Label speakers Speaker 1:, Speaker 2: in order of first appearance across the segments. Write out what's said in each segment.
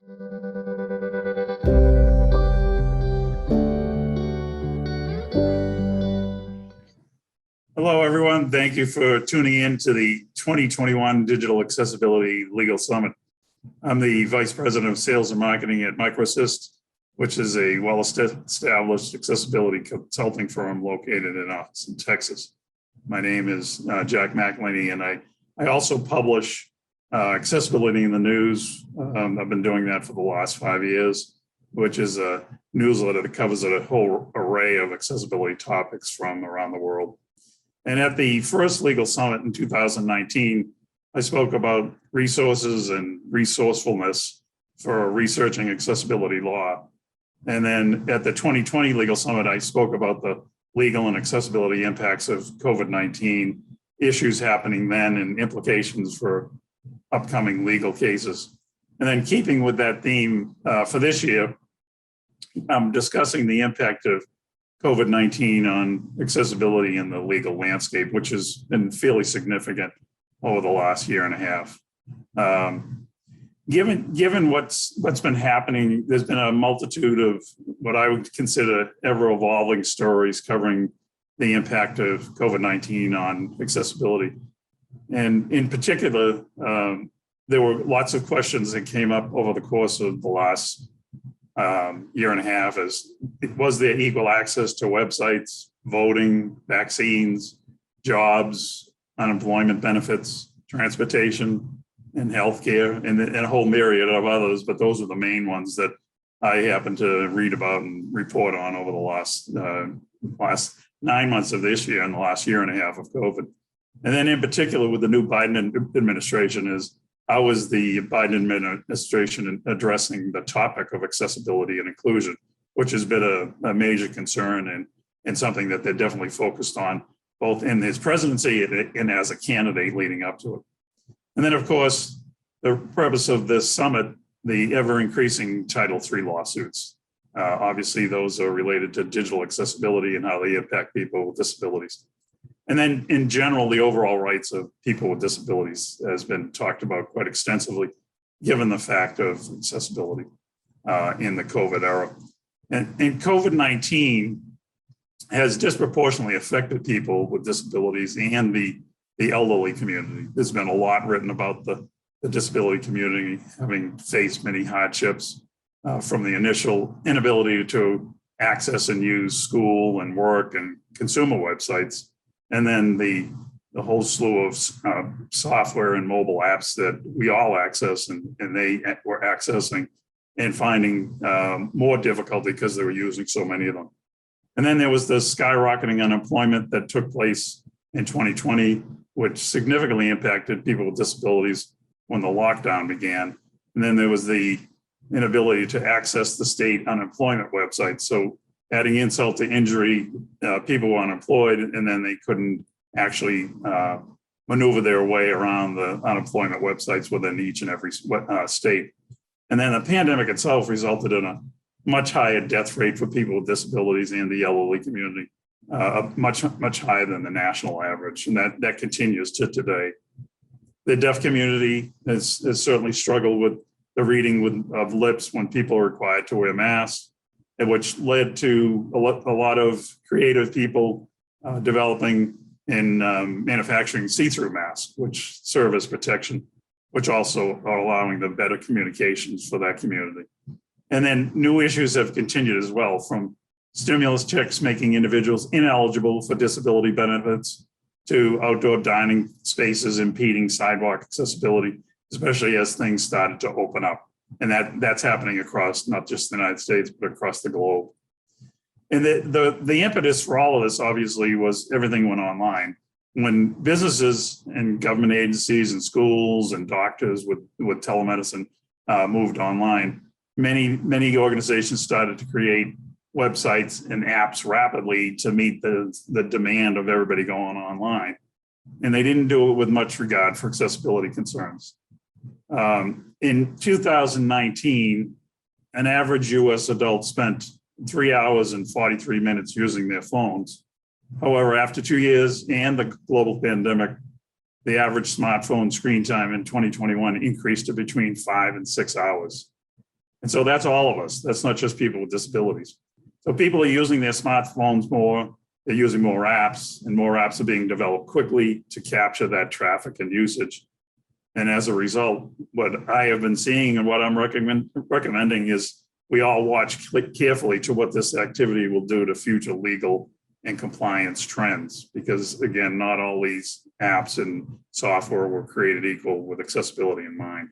Speaker 1: Hello, everyone. Thank you for tuning in to the 2021 Digital Accessibility Legal Summit. I'm the Vice President of Sales and Marketing at Microsys, which is a well-established accessibility consulting firm located in Austin, Texas. My name is Jack McElhaney, and I also publish Accessibility in the News. I've been doing that for the last 5 years, which is a newsletter that covers a whole array of accessibility topics from around the world. And at the first legal summit in 2019, I spoke about resources and resourcefulness for researching accessibility law. And then at the 2020 legal summit, I spoke about the legal and accessibility impacts of COVID-19, issues happening then and implications for upcoming legal cases. And then keeping with that theme for this year, I'm discussing the impact of COVID-19 on accessibility in the legal landscape, which has been fairly significant over the last year and a half. Given what's been happening, there's been a multitude of what I would consider ever-evolving stories covering the impact of COVID-19 on accessibility. And in particular, there were lots of questions that came up over the course of the last year and a half. Was there equal access to websites, voting, vaccines, jobs, unemployment benefits, transportation, and healthcare, and a whole myriad of others, but those are the main ones that I happen to read about and report on over the last 9 months of this year and the last year and a half of COVID. And then in particular with the new Biden administration is, how is the Biden administration addressing the topic of accessibility and inclusion, which has been a major concern and something that they're definitely focused on, both in his presidency and as a candidate leading up to it. And then, of course, the purpose of this summit, the ever-increasing Title III lawsuits. Obviously, those are related to digital accessibility and how they impact people with disabilities. And then in general, the overall rights of people with disabilities has been talked about quite extensively, given the fact of accessibility in the COVID era. And COVID-19 has disproportionately affected people with disabilities and the elderly community. There's been a lot written about the disability community having faced many hardships from the initial inability to access and use school and work and consumer websites, and then the whole slew of software and mobile apps that we all access and they were accessing and finding more difficulty because they were using so many of them. And then there was the skyrocketing unemployment that took place in 2020, which significantly impacted people with disabilities when the lockdown began. And then there was the inability to access the state unemployment website. So adding insult to injury, people were unemployed and then they couldn't actually maneuver their way around the unemployment websites within each and every state. And then the pandemic itself resulted in a much higher death rate for people with disabilities and the elderly community, much higher than the national average. And that continues to today. The deaf community has certainly struggled with the reading of lips when people are required to wear masks, which led to a lot of creative people developing and manufacturing see-through masks, which serve as protection, which also are allowing the better communications for that community. And then new issues have continued as well, from stimulus checks making individuals ineligible for disability benefits to outdoor dining spaces impeding sidewalk accessibility, especially as things started to open up. And that's happening across not just the United States, but across the globe. And the impetus for all of this, obviously, was everything went online. When businesses and government agencies and schools and doctors with telemedicine moved online, many organizations started to create websites and apps rapidly to meet the demand of everybody going online. And they didn't do it with much regard for accessibility concerns. In 2019, an average US adult spent 3 hours and 43 minutes using their phones. However, after 2 years and the global pandemic, the average smartphone screen time in 2021 increased to between 5 and 6 hours. And so that's all of us. That's not just people with disabilities. So people are using their smartphones more. They're using more apps, and more apps are being developed quickly to capture that traffic and usage. And as a result, what I have been seeing and what I'm recommending is we all watch carefully to what this activity will do to future legal and compliance trends, because again, not all these apps and software were created equal with accessibility in mind.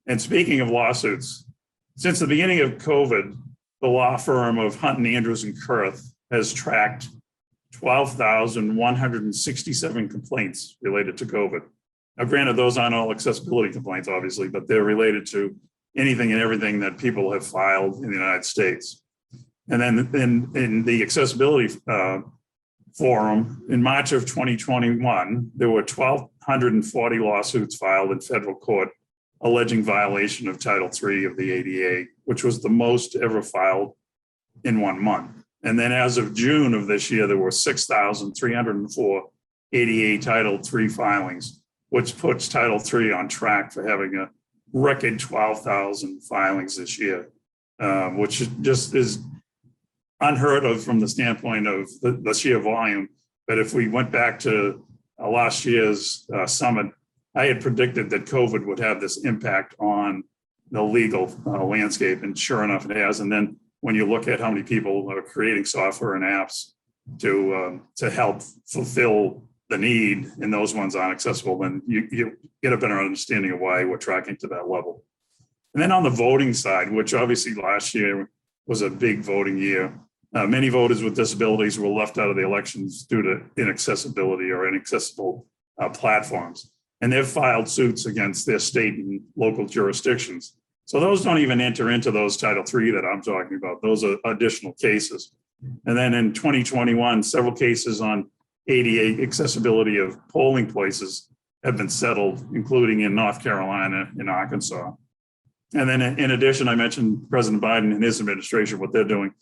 Speaker 1: And speaking of lawsuits, since the beginning of COVID, the law firm of Hunt and Andrews and Kurth has tracked 12,167 complaints related to COVID. Now, granted, those aren't all accessibility complaints, obviously, but they're related to anything and everything that people have filed in the United States. And then in the accessibility forum, in March of 2021, there were 1,240 lawsuits filed in federal court alleging violation of Title III of the ADA, which was the most ever filed in 1 month. And then as of June of this year, there were 6,304 ADA Title III filings, which puts Title III on track for having a record 12,000 filings this year, which just is unheard of from the standpoint of the sheer volume. But if we went back to last year's summit, I had predicted that COVID would have this impact on the legal landscape, and sure enough, it has. And then when you look at how many people are creating software and apps to help fulfill the need, and those ones aren't accessible, then you get a better understanding of why we're tracking to that level. And then on the voting side, which obviously last year was a big voting year, many voters with disabilities were left out of the elections due to inaccessibility or inaccessible platforms. And they've filed suits against their state and local jurisdictions. So those don't even enter into those Title III that I'm talking about. Those are additional cases. And then in 2021, several cases on ADA accessibility of polling places have been settled, including in North Carolina and Arkansas. And then in addition, I mentioned President Biden and his administration, what they're doing.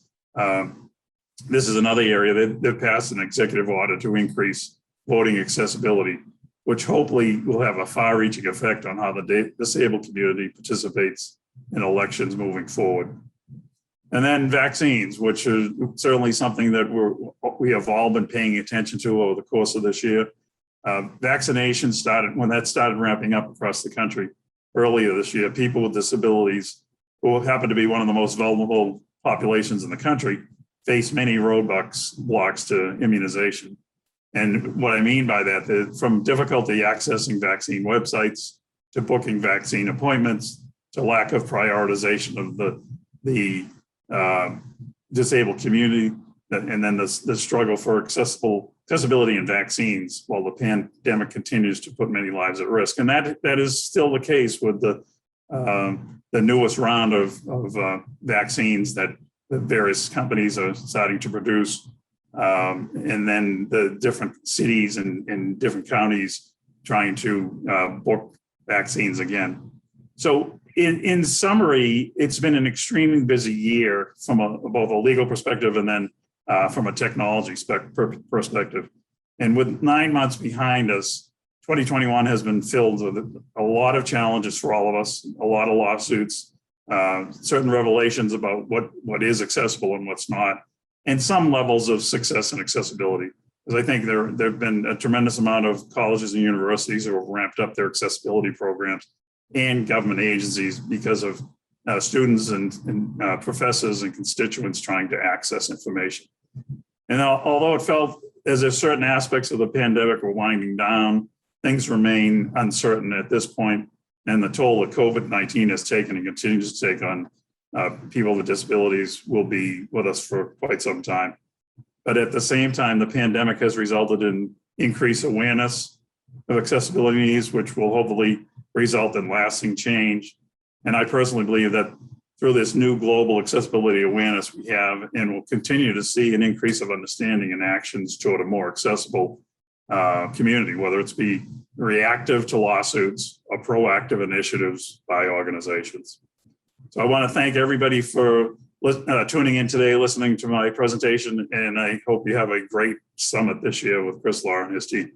Speaker 1: This is another area that they've passed an executive order to increase voting accessibility, which hopefully will have a far-reaching effect on how the disabled community participates in elections moving forward. And then vaccines, which is certainly something that we have all been paying attention to over the course of this year. Vaccination started, when that started ramping up across the country earlier this year, people with disabilities, who happen to be one of the most vulnerable populations in the country, face many roadblocks to immunization. And what I mean by that is from difficulty accessing vaccine websites to booking vaccine appointments to lack of prioritization of the disabled community, and then the struggle for accessibility in vaccines while the pandemic continues to put many lives at risk. And that is still the case with the newest round of vaccines that the various companies are starting to produce. And then the different cities and different counties trying to book vaccines again. So in summary, it's been an extremely busy year from both a legal perspective and then from a technology perspective. And with 9 months behind us, 2021 has been filled with a lot of challenges for all of us, a lot of lawsuits, certain revelations about what is accessible and what's not, and some levels of success and accessibility. Because I think there have been a tremendous amount of colleges and universities who have ramped up their accessibility programs, and government agencies because of students and professors and constituents trying to access information. And although it felt as if certain aspects of the pandemic were winding down, things remain uncertain at this point, and the toll that COVID-19 has taken and continues to take on people with disabilities will be with us for quite some time. But at the same time, the pandemic has resulted in increased awareness of accessibility needs, which will hopefully result in lasting change. And I personally believe that through this new global accessibility awareness we have, and will continue to see an increase of understanding and actions toward a more accessible community, whether it's be reactive to lawsuits or proactive initiatives by organizations. So I want to thank everybody for tuning in today, listening to my presentation, and I hope you have a great summit this year with Chris Lahr and his team.